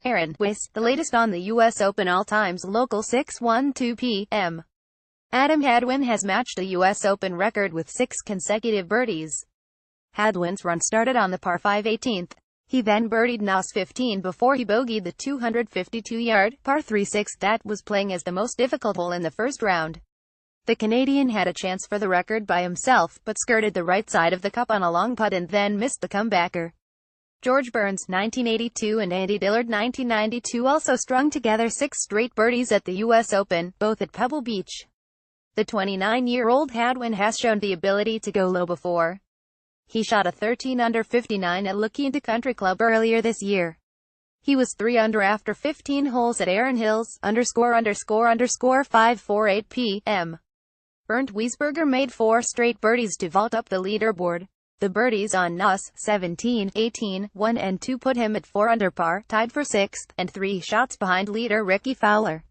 ERIN, the latest on the U.S. Open all times local 6:12 p.m. Adam Hadwin has matched the U.S. Open record with 6 consecutive birdies. Hadwin's run started on the par 5 18th. He then birdied NOS 15 before he bogeyed the 252-yard, par 3/6 that was playing as the most difficult hole in the first round. The Canadian had a chance for the record by himself, but skirted the right side of the cup on a long putt and then missed the comebacker. George Burns, 1982 and Andy Dillard, 1992 also strung together 6 straight birdies at the U.S. Open, both at Pebble Beach. The 29-year-old Hadwin has shown the ability to go low before. He shot a 13-under 59 at La Quinta Country Club earlier this year. He was 3 under after 15 holes at ERIN Hills, ___548 p.m. Bernd Wiesberger made 4 straight birdies to vault up the leaderboard. The birdies on NOS 17, 18, 1 and 2 put him at 4 under par, tied for 6th, and 3 shots behind leader Rickie Fowler.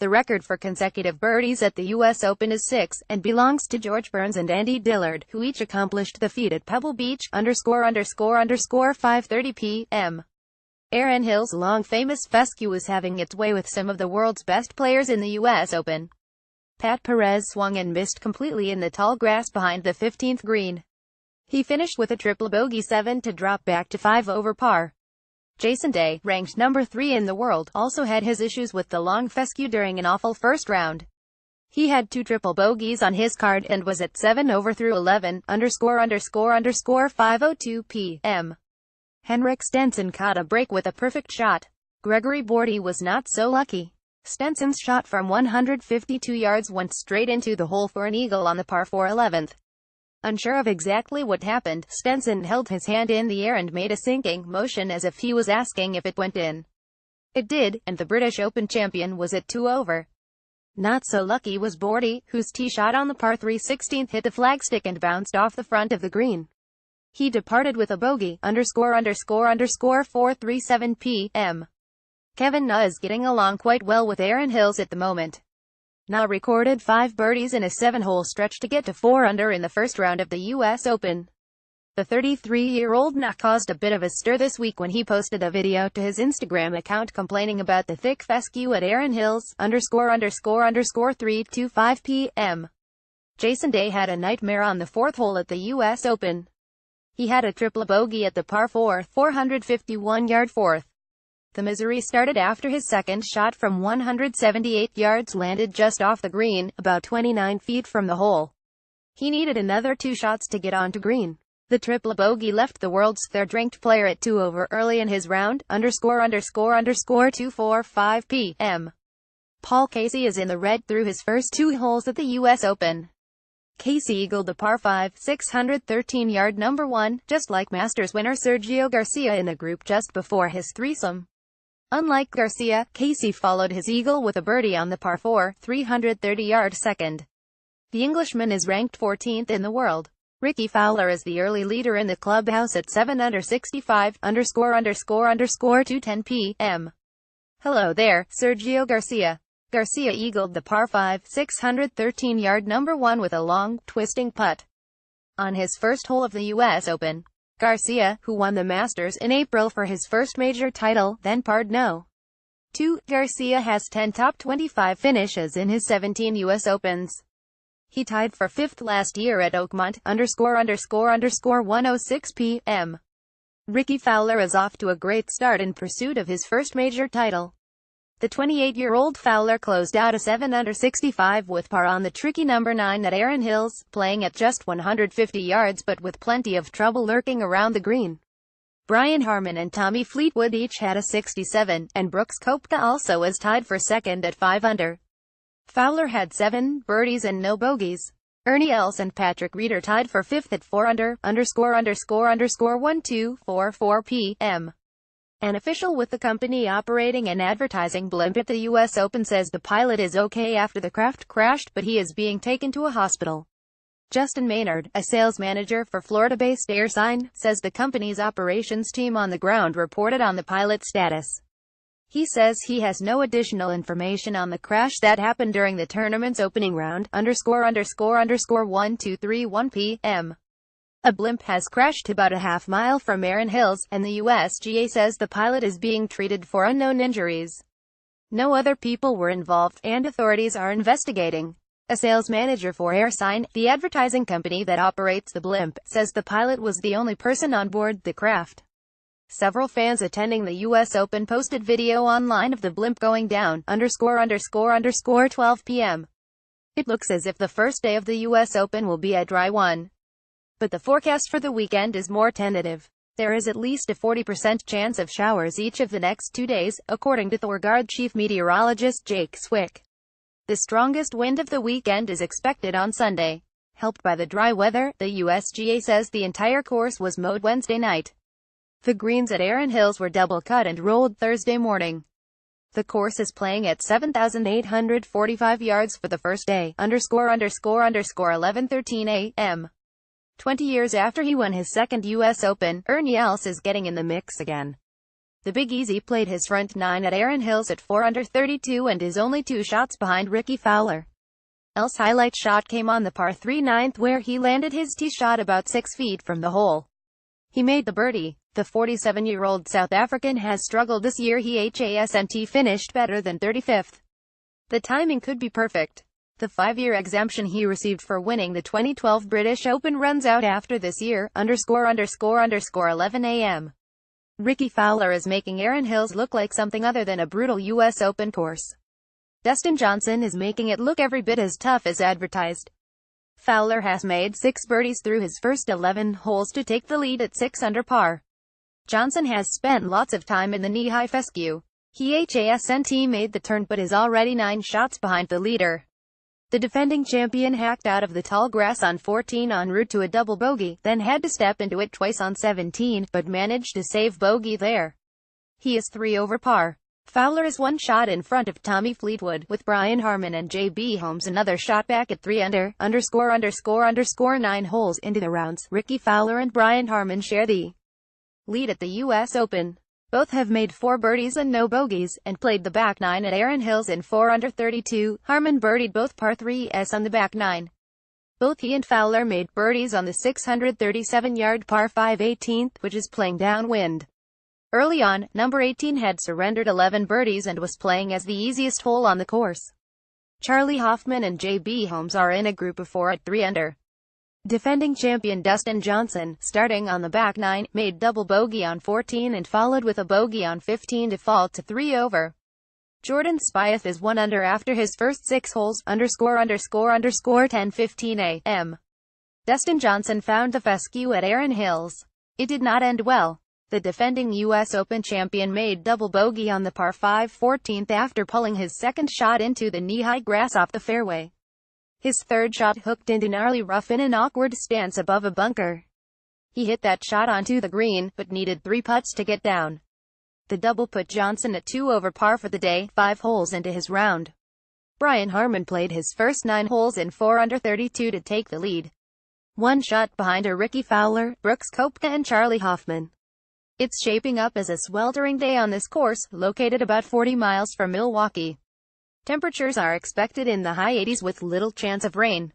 The record for consecutive birdies at the U.S. Open is 6, and belongs to George Burns and Andy Dillard, who each accomplished the feat at Pebble Beach, ___530 p.m. ERIN Hills' long-famous fescue is having its way with some of the world's best players in the U.S. Open. Pat Perez swung and missed completely in the tall grass behind the 15th green. He finished with a triple bogey 7 to drop back to 5 over par. Jason Day, ranked number 3 in the world, also had his issues with the long fescue during an awful first round. He had 2 triple bogeys on his card and was at 7 over through 11, ___502 p.m. Henrik Stenson caught a break with a perfect shot. Gregory Bordy was not so lucky. Stenson's shot from 152 yards went straight into the hole for an eagle on the par 4 11th. Unsure of exactly what happened, Stenson held his hand in the air and made a sinking motion as if he was asking if it went in. It did, and the British Open champion was at 2 over. Not so lucky was Bordy, whose tee shot on the par 3 16th hit the flagstick and bounced off the front of the green. He departed with a bogey, ___437 p.m. Kevin Na is getting along quite well with ERIN Hills at the moment. Na recorded 5 birdies in a 7-hole stretch to get to 4 under in the first round of the U.S. Open. The 33-year-old Na caused a bit of a stir this week when he posted a video to his Instagram account complaining about the thick fescue at ERIN Hills, ___325 p.m. Jason Day had a nightmare on the 4th hole at the U.S. Open. He had a triple bogey at the par 4, 451-yard 4th. The misery started after his second shot from 178 yards landed just off the green, about 29 feet from the hole. He needed another 2 shots to get onto green. The triple bogey left the world's third-ranked player at 2 over early in his round, ___245 p.m. Paul Casey is in the red through his first 2 holes at the U.S. Open. Casey eagled the par 5, 613-yard number 1, just like Masters winner Sergio Garcia in the group just before his threesome. Unlike Garcia, Casey followed his eagle with a birdie on the par 4, 330-yard second. The Englishman is ranked 14th in the world. Rickie Fowler is the early leader in the clubhouse at 7 under 65, ___210 p.m. Hello there, Sergio Garcia. Garcia eagled the par 5, 613-yard number 1 with a long, twisting putt. On his first hole of the U.S. Open, Garcia, who won the Masters in April for his first major title, then parred no. 2. Garcia has 10 top 25 finishes in his 17 U.S. Opens. He tied for 5th last year at Oakmont, ___106 p.m. Rickie Fowler is off to a great start in pursuit of his first major title. The 28-year-old Fowler closed out a 7 under 65 with par on the tricky number 9 at ERIN Hills, playing at just 150 yards but with plenty of trouble lurking around the green. Brian Harman and Tommy Fleetwood each had a 67, and Brooks Koepka also was tied for second at 5 under. Fowler had 7 birdies and no bogeys. Ernie Els and Patrick Reed are tied for 5th at 4 under, ___1244 p.m. An official with the company operating an advertising blimp at the U.S. Open says the pilot is okay after the craft crashed, but he is being taken to a hospital. Justin Maynard, a sales manager for Florida-based AirSign, says the company's operations team on the ground reported on the pilot's status. He says he has no additional information on the crash that happened during the tournament's opening round, ___1231 p.m. A blimp has crashed about a half-mile from ERIN Hills, and the USGA says the pilot is being treated for unknown injuries. No other people were involved, and authorities are investigating. A sales manager for ERIN, the advertising company that operates the blimp, says the pilot was the only person on board the craft. Several fans attending the US Open posted video online of the blimp going down, _____ 12 p.m. It looks as if the first day of the US Open will be a dry one. But the forecast for the weekend is more tentative. There is at least a 40% chance of showers each of the next 2 days, according to Thorgard chief meteorologist Jake Swick. The strongest wind of the weekend is expected on Sunday. Helped by the dry weather, the USGA says the entire course was mowed Wednesday night. The greens at ERIN Hills were double cut and rolled Thursday morning. The course is playing at 7,845 yards for the first day, ____11:13 a.m. 20 years after he won his second U.S. Open, Ernie Els is getting in the mix again. The Big Easy played his front nine at ERIN Hills at 4-under-32 and is only 2 shots behind Ricky Fowler. Els' highlight shot came on the par 3 ninth where he landed his tee shot about 6 feet from the hole. He made the birdie. The 47-year-old South African has struggled this year. He hasn't finished better than 35th. The timing could be perfect. The 5-year exemption he received for winning the 2012 British Open runs out after this year, ____11 a.m. Ricky Fowler is making ERIN Hills look like something other than a brutal US Open course. Dustin Johnson is making it look every bit as tough as advertised. Fowler has made 6 birdies through his first 11 holes to take the lead at 6 under par. Johnson has spent lots of time in the knee-high fescue. He hasn't made the turn but is already 9 shots behind the leader. The defending champion hacked out of the tall grass on 14 en route to a double bogey, then had to step into it twice on 17, but managed to save bogey there. He is 3 over par. Fowler is 1 shot in front of Tommy Fleetwood, with Brian Harman and J.B. Holmes another shot back at 3 under, _____ 9 holes into the rounds. Ricky Fowler and Brian Harman share the lead at the U.S. Open. Both have made 4 birdies and no bogeys, and played the back 9 at ERIN Hills in 4-under-32. Harman birdied both par 3s on the back 9. Both he and Fowler made birdies on the 637-yard par 5 18th, which is playing downwind. Early on, number 18 had surrendered 11 birdies and was playing as the easiest hole on the course. Charlie Hoffman and J.B. Holmes are in a group of 4 at 3 under. Defending champion Dustin Johnson, starting on the back 9, made double bogey on 14 and followed with a bogey on 15 to fall to 3 over. Jordan Spieth is 1 under after his first 6 holes, ____10:15 a.m. Dustin Johnson found the fescue at ERIN Hills. It did not end well. The defending U.S. Open champion made double bogey on the par 5 14th after pulling his second shot into the knee-high grass off the fairway. His third shot hooked into gnarly rough in an awkward stance above a bunker. He hit that shot onto the green, but needed 3 putts to get down. The double put Johnson at 2 over par for the day, 5 holes into his round. Brian Harman played his first 9 holes in 4-under-32 to take the lead. 1 shot behind are Ricky Fowler, Brooks Koepka and Charlie Hoffman. It's shaping up as a sweltering day on this course, located about 40 miles from Milwaukee. Temperatures are expected in the high 80s with little chance of rain.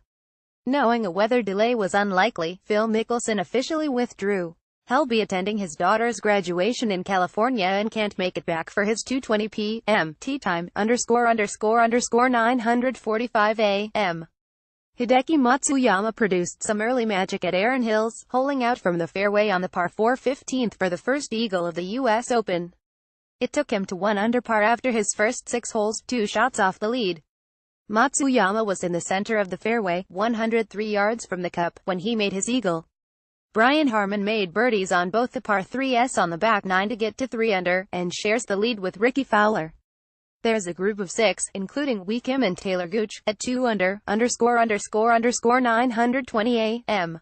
Knowing a weather delay was unlikely, Phil Mickelson officially withdrew. He'll be attending his daughter's graduation in California and can't make it back for his 2:20 p.m. tee time, ____9:45 a.m. Hideki Matsuyama produced some early magic at ERIN Hills, holing out from the fairway on the par 4 15th for the first eagle of the U.S. Open. It took him to 1 under par after his first 6 holes, 2 shots off the lead. Matsuyama was in the center of the fairway, 103 yards from the cup, when he made his eagle. Brian Harman made birdies on both the par 3s on the back 9 to get to 3 under, and shares the lead with Ricky Fowler. There's a group of 6, including Wee Kim and Taylor Gooch, at 2 under, ____9:20 a.m.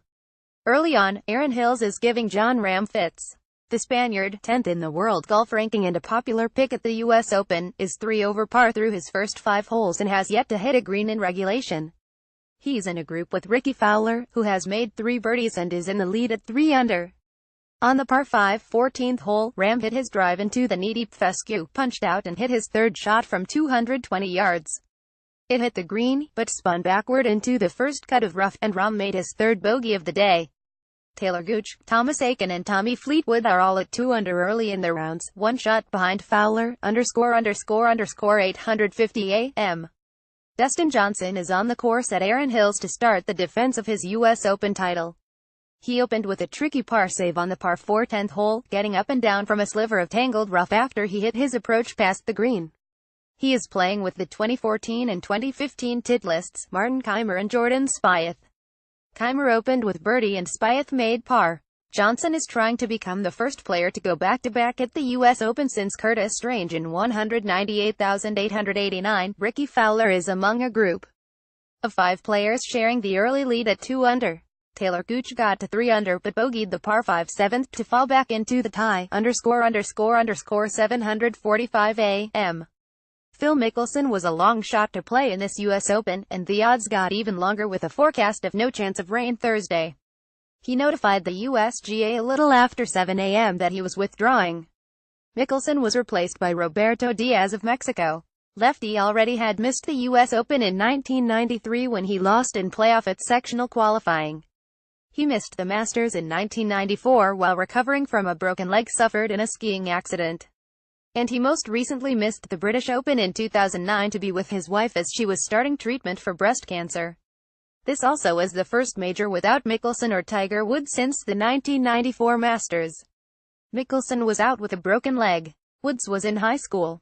Early on, ERIN Hills is giving John Ram fits. The Spaniard, 10th in the world golf ranking and a popular pick at the U.S. Open, is 3 over par through his first 5 holes and has yet to hit a green in regulation. He's in a group with Ricky Fowler, who has made 3 birdies and is in the lead at 3 under. On the par 5 14th hole, Ram hit his drive into the knee-deep fescue, punched out and hit his third shot from 220 yards. It hit the green, but spun backward into the first cut of rough, and Ram made his third bogey of the day. Taylor Gooch, Thomas Aiken and Tommy Fleetwood are all at 2 under early in their rounds, one shot behind Fowler, _ 850 AM. Dustin Johnson is on the course at ERIN Hills to start the defense of his U.S. Open title. He opened with a tricky par save on the par 4 10th hole, getting up and down from a sliver of tangled rough after he hit his approach past the green. He is playing with the 2014 and 2015 Titlists, Martin Kaymer and Jordan Spieth. Kaymer opened with birdie and Spieth made par. Johnson is trying to become the first player to go back-to-back at the U.S. Open since Curtis Strange in 198,889. Ricky Fowler is among a group of 5 players sharing the early lead at 2 under. Taylor Gooch got to 3 under but bogeyed the par 5 7th to fall back into the tie, _ 745 AM. Phil Mickelson was a long shot to play in this U.S. Open, and the odds got even longer with a forecast of no chance of rain Thursday. He notified the USGA a little after 7 a.m. that he was withdrawing. Mickelson was replaced by Roberto Diaz of Mexico. Lefty already had missed the U.S. Open in 1993 when he lost in playoff at sectional qualifying. He missed the Masters in 1994 while recovering from a broken leg suffered in a skiing accident. And he most recently missed the British Open in 2009 to be with his wife as she was starting treatment for breast cancer. This also is the first major without Mickelson or Tiger Woods since the 1994 Masters. Mickelson was out with a broken leg. Woods was in high school.